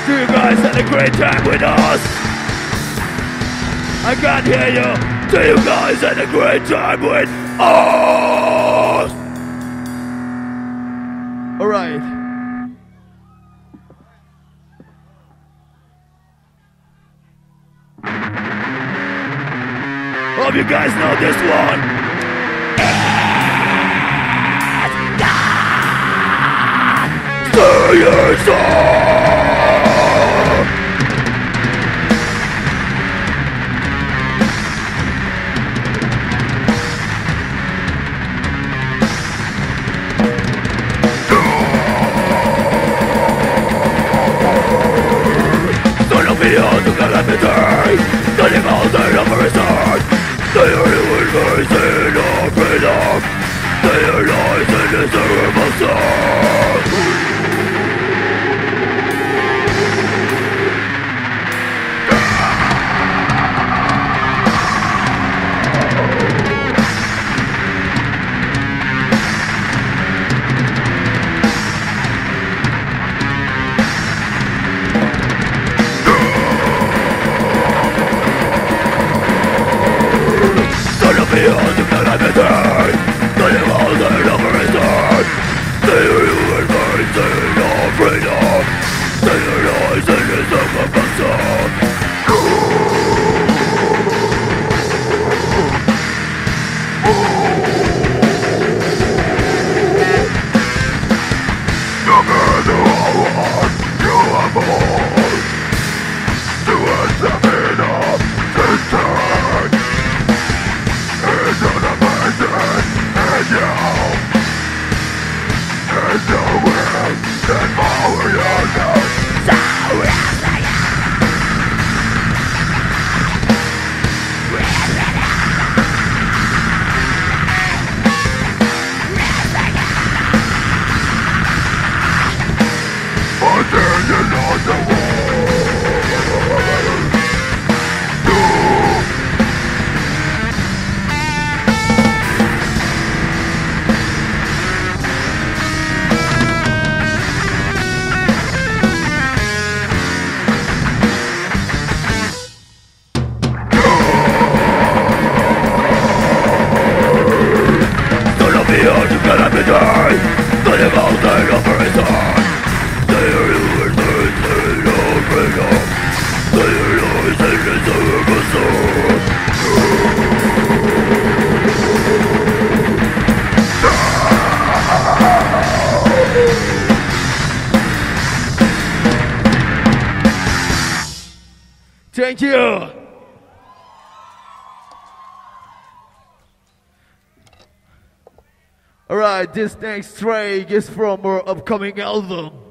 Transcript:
Do you guys had a great time with us? I can't hear you. Do you guys had a great time with us? Alright. Hope you guys know this one. Stay yourself. Beyond the calamity, studying all day of a return. They are the winners in our freedom. They are lies in the terrible sun. Beyond the calamity, studying all day of a return. They are the winners in our freedom. They are lies in the terrible sun. No matter how hard you are born, to examine up this turn. It's an abandon, and you and the will that power your life. So yes, I but then you lost the war. Beyond the calamity, studying all day of a return. They are the winners in our freedom. They are lies in the terrible sun. Thank you. Alright, this next track is from our upcoming album.